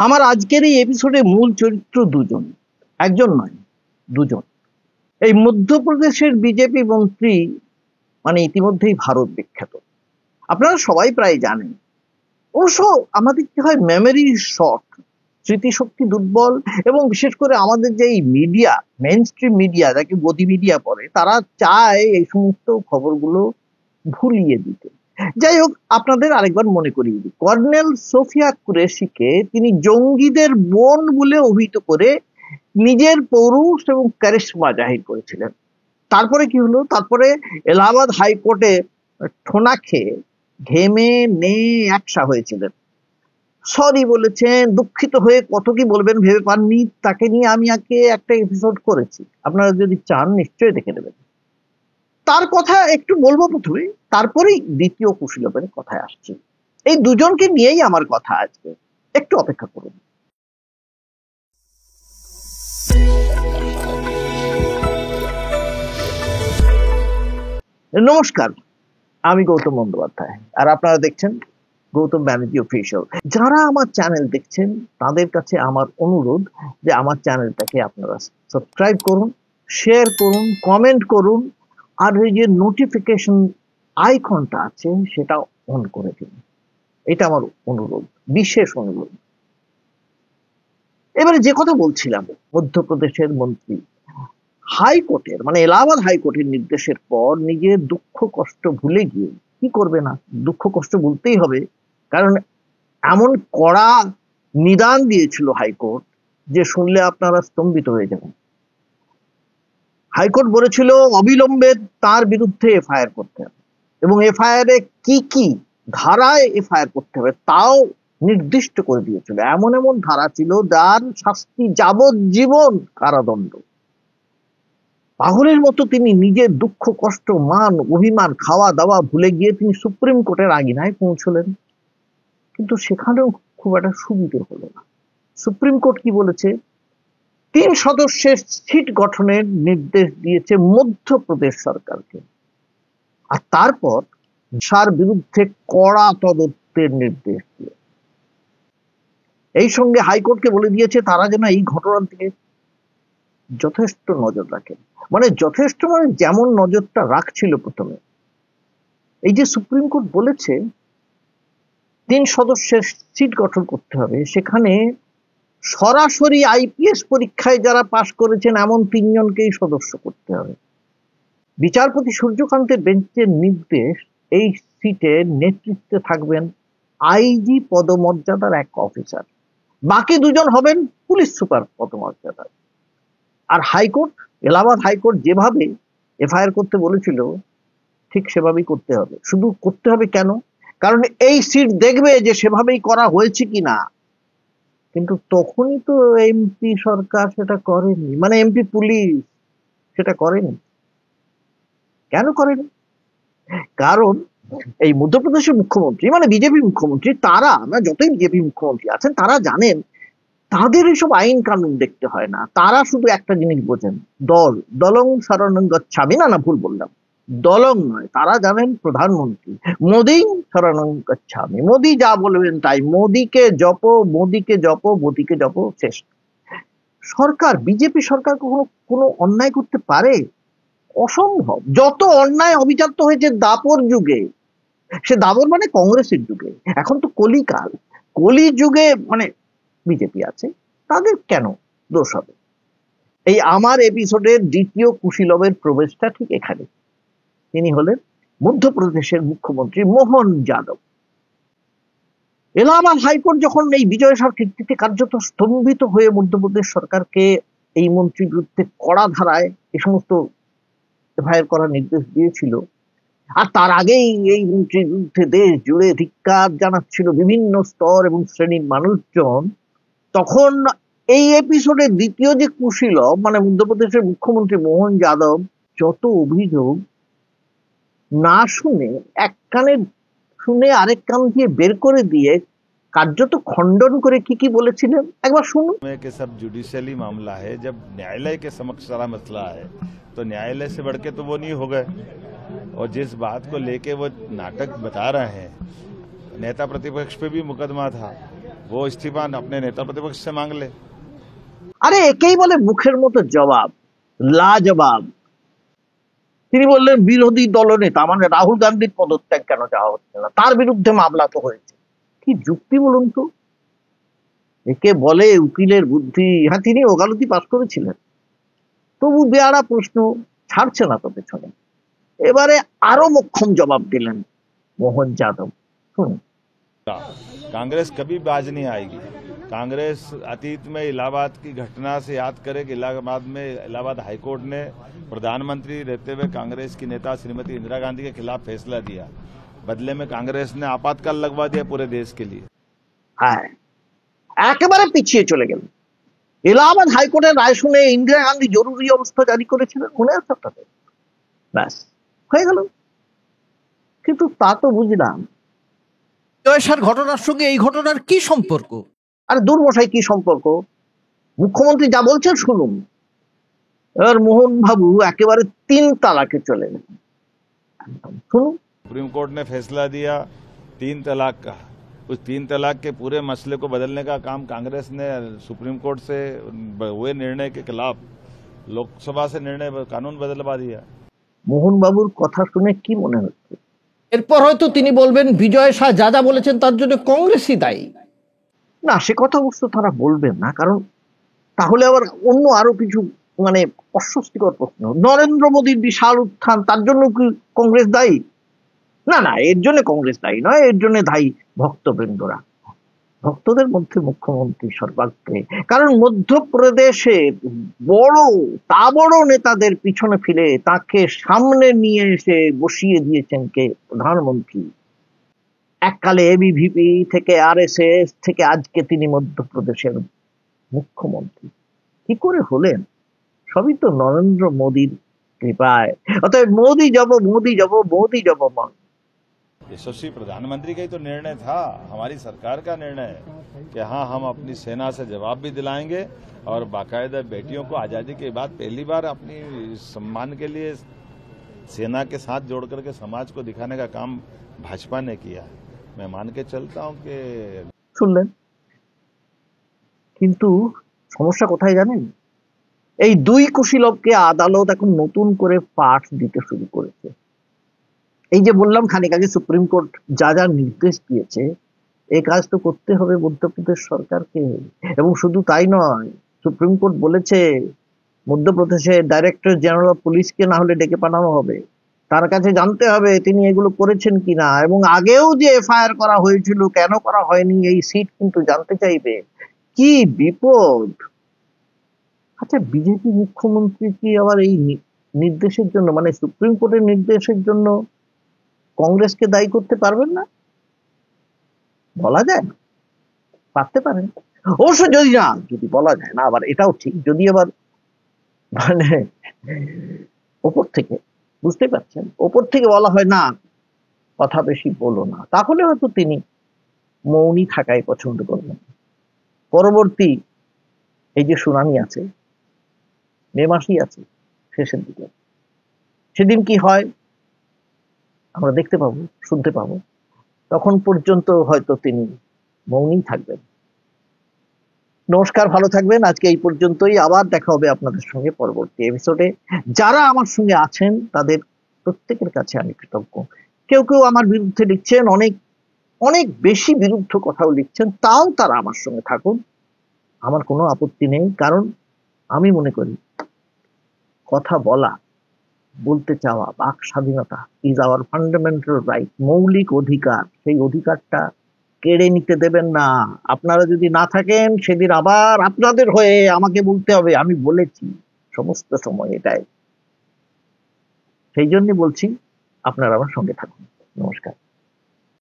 আমার আজকের এই এপিসোডে মূল চরিত্র দুজন, একজন নয়, দুজন। এই মধ্যপ্রদেশের বিজেপি মন্ত্রী মানে ইতিমধ্যেই ভারত বিখ্যাত, আপনারা সবাই প্রায় জানেন। অবশ্য আমাদের কি হয়, মেমোরি শর্ট, স্মৃতিশক্তি দুর্বল, এবং বিশেষ করে আমাদের যে এই মিডিয়া, মেইন স্ট্রিম মিডিয়া, যাকে গদি মিডিয়া বলে, তারা চায় এই সমস্ত খবরগুলো ভুলিয়ে দিতে। যাই হোক, আপনাদের আরেকবার মনে করিয়ে দিই, কর্নেল সোফিয়া কুরেশিকে তিনি জঙ্গিদের বোন বলে অভিহিত করে নিজের পৌরুষ এবং ক্যারিশমা জাহির করেছিলেন। তারপরে কি হলো? তারপরে এলাহাবাদ হাইকোর্টে ঠোনা খেয়ে ঘেমে নে একসা হয়েছিলেন, সরি বলেছেন, দুঃখিত হয়ে কত কি বলবেন ভেবে পাননি। তাকে নিয়ে আমি আগে একটা এপিসোড করেছি, আপনারা যদি চান নিশ্চয়ই দেখে নেবেন। তার কথা একটু বলবো প্রথমে, তারপরেই দ্বিতীয় কুশীলবের কথায় আসছি। এই দুজনকে নিয়েই আমার কথা আজকে, একটু অপেক্ষা করুন। নমস্কার, আমি গৌতম বন্দ্যোপাধ্যায়, আর আপনারা দেখছেন গৌতম ব্যানার্জি অফিসিয়াল। যারা আমার চ্যানেল দেখছেন তাদের কাছে আমার অনুরোধ যে আমার চ্যানেলটাকে আপনারা সাবস্ক্রাইব করুন, শেয়ার করুন, কমেন্ট করুন, আর ওই যে নোটিফিকেশন আইকনটা আছে সেটা অন করে দিন। এটা আমার অনুরোধ, বিশেষ অনুরোধ। এবারে যে কথা বলছিলাম, মধ্যপ্রদেশের মন্ত্রী হাইকোর্টের মানে এলাহাবাদ হাইকোর্টের নির্দেশের পর নিজের দুঃখ কষ্ট ভুলে গিয়ে, কি করবে না, দুঃখ কষ্ট ভুলতেই হবে, কারণ এমন কড়া নিদান দিয়েছিল হাইকোর্ট যে শুনলে আপনারা স্তম্ভিত হয়ে যাবেন। হাইকোর্ট বলেছিল অবিলম্বে তার বিরুদ্ধে এফআইআর করতে হবে, এবং এফআইআর এ কি কি ধারায় এফআইআর করতে হবে তাও নির্দিষ্ট করে দিয়েছিল। এমন এমন ধারা ছিল যার শাস্তি যাবজ্জীবন কারাদণ্ড। পাগলের মতো তিনি নিজের দুঃখ কষ্ট, মান অভিমান, খাওয়া দাওয়া ভুলে গিয়ে তিনি সুপ্রিম কোর্টের আঙিনায় পৌঁছলেন, কিন্তু সেখানেও খুব একটা সুবিধে হলো না। সুপ্রিম কোর্ট কি বলেছে? 3 সদস্যের সিট গঠনের নির্দেশ দিয়েছে মধ্যপ্রদেশ সরকারকে, আর তারপর সার বিরুদ্ধে কড়া তদন্তের নির্দেশ দিয়ে এই সঙ্গে হাইকোর্টকে বলে দিয়েছে তারা যেন এই ঘটনার দিকে যথেষ্ট নজর রাখেন। মানে যথেষ্ট মানে যেমন নজরটা রাখছিল প্রথমে, এই যে সুপ্রিম কোর্ট বলেছে 3 সদস্যের সিট গঠন করতে হবে, সেখানে সরাসরি আইপিএস পরীক্ষায় যারা পাশ করেছেন এমন 3 জনকেই সদস্য করতে হবে। বিচারপতি সূর্যকান্তের বেঞ্চের নির্দেশ, এই সিটের নেতৃত্বে থাকবেন আইজি পদমর্যাদার এক অফিসার, বাকি 2 জন হবেন পুলিশ সুপার পদমর্যাদার। আর হাইকোর্ট, এলাহাবাদ হাইকোর্ট যেভাবে এফআইআর করতে বলেছিল ঠিক সেভাবেই করতে হবে। শুধু করতে হবে কেন? কারণ এই সিট দেখবে যে সেভাবেই করা হয়েছে কিনা। কিন্তু তখনই তো এমপি সরকার সেটা করেনি, মানে এমপি পুলিশ সেটা করেনি। কেন করেনি? কারণ এই মধ্যপ্রদেশের মুখ্যমন্ত্রী মানে বিজেপি মুখ্যমন্ত্রী, তারা যতই বিজেপি মুখ্যমন্ত্রী আছেন তারা জানেন তাদের এইসব আইন কানুন দেখতে হয় না। তারা শুধু একটা জিনিস বোঝেন, দল, দলং শরণং গচ্ছামি, না ভুল বললাম, দলং নয়, তারা জানেন প্রধানমন্ত্রী মোদি শরণং গচ্ছামি, মোদি যা বলবেন তাই, মোদিকে জপো, মোদিকে জপো, মোদিকে জপো, শেষ। সরকার, বিজেপি সরকার কখনো কোনো অন্যায় করতে পারে? অসম্ভব। যত অন্যায় অবিচার হয়েছে দাপর যুগে, সে দাপর মানে কংগ্রেসের যুগে, এখন তো কলিকাল, কলি যুগে মানে বিজেপি আছে, তাদের কেন দোষ হবে? এই আমার এপিসোডের দ্বিতীয় কুশীলবের প্রবেশটা ঠিক এখানে। তিনি হলেন মধ্যপ্রদেশের মুখ্যমন্ত্রী মোহন যাদব। এলাহাবাদ হাইকোর্ট যখন এই বিজয় সার কীর্তিতে কার্যত স্তম্ভিত হয়ে মধ্যপ্রদেশ সরকারকে এই মন্ত্রীর বিরুদ্ধে কড়া ধারায় এই সমস্ত এফআইআর করার নির্দেশ দিয়েছিল, আর তার আগেই এই মন্ত্রীর বিরুদ্ধে দেশ জুড়ে ধিক্কার জানাচ্ছিল বিভিন্ন স্তর এবং শ্রেণীর মানুষজন, তখন এই এপিসোডের দ্বিতীয় যে কুশীলব মানে মধ্যপ্রদেশের মুখ্যমন্ত্রী মোহন যাদব যত অভিযোগ না শুনে, এক কানে শুনে আরেক কান দিয়ে বের করে দিয়ে কার্যত খণ্ডন করে কি কি বলেছিলেন একবার শুনুন। कि सब जुडिशियली मामला है, जब न्यायालय के समक्ष सारा मसला है तो न्यायालय से बढ़ के तो वो नहीं हो गए। और जिस बात को लेके वो नाटक बता रहे हैं, नेता प्रतिपक्ष पे भी मुकदमा था, वो इस्तीफा अपने नेता प्रतिपक्ष से मांग ले। আরে একেই বলে মুখের মতো জবাব, লাজবাব। তিনি বললেন বিরোধী দলনেতা মানে রাহুল গান্ধীর পদত্যাগ কেন চাওয়া হচ্ছে না, তার বিরুদ্ধে মামলা তো হয়েছে। কি যুক্তি বলুন তো? একে বলে উকিলের বুদ্ধি। হ্যাঁ, তিনি ওকালতি পাস করেছিলেন, তবু বেয়ারা প্রশ্ন ছাড়ছে না তো পেছনে। এবারে আরো মোক্ষম জবাব দিলেন মোহন যাদব। শুনুন। कांग्रेस कभी बाज नहीं आएगी। कांग्रेस अतीत में इलाहाबाद की घटना से याद करे कि इलाहाबाद हाईकोर्ट ने प्रधानमंत्री रहते हुए कांग्रेस की नेता श्रीमती इंदिरा गांधी के खिलाफ फैसला दिया। बदले में कांग्रेस ने आपातकाल लगवा दिया पूरे देश के लिए। হ্যাঁ, একেবারে পিছিয়ে চলে গেল। এলাহাবাদ হাইকোর্টের রায় শুনে ইন্দিরা গান্ধী জরুরি অবস্থা জারি করেছিলেন, মনে আছে আপনাদের? ব্যাস, হয়ে গেল। কিন্তু তা তো বুঝলাম। জয়সার ঘটনার সঙ্গে এই ঘটনার কি সম্পর্ক? আর দুর্মশাই কি সম্পর্ক? মুখ্যমন্ত্রী যা বলছেন শুনুন। এবার মোহন বাবু একেবারে 3 তালাকে চলে গেলেন। শুনুন। सुप्रीम कोर्ट ने फैसला दिया 3 तलाक का। उस 3 तलाक के पूरे मसले को बदलने का काम कांग्रेस ने सुप्रीम कोर्ट से हुए निर्णय के खिलाफ लोकसभा से निर्णय कानून बदलवा दिया। মোহন বাবুর কথা শুনে কি মনে হচ্ছে? এরপর হয়তো তিনি বলবেন বিজয় শাহ যা যা বলেছেন তার জন্য কংগ্রেসই দায়ী। না, সে কথা অবশ্য তারা বলবেন না, কারণ তাহলে আবার অন্য আরো কিছু মানে অস্বস্তিকর প্রশ্ন। নরেন্দ্র মোদীর বিশাল উত্থান, তার জন্য কি কংগ্রেস দায়ী? না না, এর জন্য কংগ্রেস দায়ী নয়, এর জন্য দায়ী ভক্তবৃন্দরা। ভক্তদের মধ্যে মুখ্যমন্ত্রী সর্বাগ্রে। কারণ মধ্যপ্রদেশে বড় নেতাদের পিছনে ফিরে তাকে সামনে নিয়ে এসে বসিয়ে দিয়েছেন কে? প্রধানমন্ত্রী। এককালে এবিভিপি থেকে আরএসএস থেকে আজকে তিনি মধ্যপ্রদেশের মুখ্যমন্ত্রী। কি করে হলেন? সবই তো নরেন্দ্র মোদীর কৃপায়। অতএব মোদী যাব মন। यशस्वी प्रधानमंत्री का ही तो निर्णय था, हमारी सरकार का निर्णय है कि हाँ, हम अपनी सेना से जवाब भी दिलाएंगे और बाकायदा बेटियों को आजादी के बाद पहली बार अपनी सम्मान के लिए सेना के साथ जोड़ करके समाज को दिखाने का काम भाजपा ने किया है। मैं मान के चलता हूं कि শুনলেন। কিন্তু সমস্যা কোথায় জানেন? এই 2 কুশীলবকে আদালত এখন নতুন করে পাঠ দিতে শুরু করেছে। এই যে বললাম খানিক আগে সুপ্রিম কোর্ট যা যা নির্দেশ দিয়েছে, এই কাজ তো করতে হবে মধ্যপ্রদেশ সরকারকে। এবং শুধু তাই নয়, সুপ্রিম কোর্ট বলেছে মধ্যপ্রদেশের ডাইরেক্টর জেনারেল অফ পুলিশকে না হলে ডেকে পাঠানো হবে, তার কাছে জানতে হবে তিনি এগুলো করেছেন কিনা, এবং আগেও যে এফআইআর করা হয়েছিল কেন করা হয়নি এই সিট কিন্তু জানতে চাইবে। কি বিপদ! আচ্ছা, বিজেপি মুখ্যমন্ত্রী কি আবার এই নির্দেশের জন্য মানে সুপ্রিম কোর্টের নির্দেশের জন্য কংগ্রেসকে দায়ী করতে পারবেন না? বলা যায় না, পারতে পারেন অবশ্য। যদি বলা যায় না, আবার এটাও ঠিক, যদি আবার মানে ওপর থেকে, বুঝতে পারছেন, ওপর থেকে বলা হয় না কথা বেশি বলো না, তাহলে হয়তো তিনি মৌনী থাকাই পছন্দ করবেন। পরবর্তী এই যে শুনানি আছে, মে মাসেই আছে, শেষের দিকে। সেদিন কি হয় আমরা দেখতে পাবো, শুনতে পাবো। তখন পর্যন্ত হয়তো তিনি মৌনই থাকবেন। নমস্কার, ভালো থাকবেন। আজকে এই পর্যন্তই। আবার দেখা হবে আপনাদের সঙ্গে পরবর্তী এপিসোডে। যারা আমার সঙ্গে আছেন তাদের প্রত্যেকের কাছে আমি কৃতজ্ঞ। কেউ কেউ আমার বিরুদ্ধে লিখছেন, অনেক বেশি বিরুদ্ধ কথাও লিখছেন, তাও তারা আমার সঙ্গে থাকুন, আমার কোনো আপত্তি নেই। কারণ আমি মনে করি কথা বলা, বলতে চাওয়া, বাক স্বাধীনতা ইজ আওয়ার ফান্ডামেন্টাল রাইট, মৌলিক অধিকার। সেই অধিকারটা কেড়ে নিতে দেবেন না। আপনারা যদি না থাকেন সেদিন আবার আপনাদের হয়ে আমাকে বলতে হবে আমি বলেছি সমস্ত সময় এটাই। সেই জন্য বলছি আপনারা আমার সঙ্গে থাকুন। নমস্কার।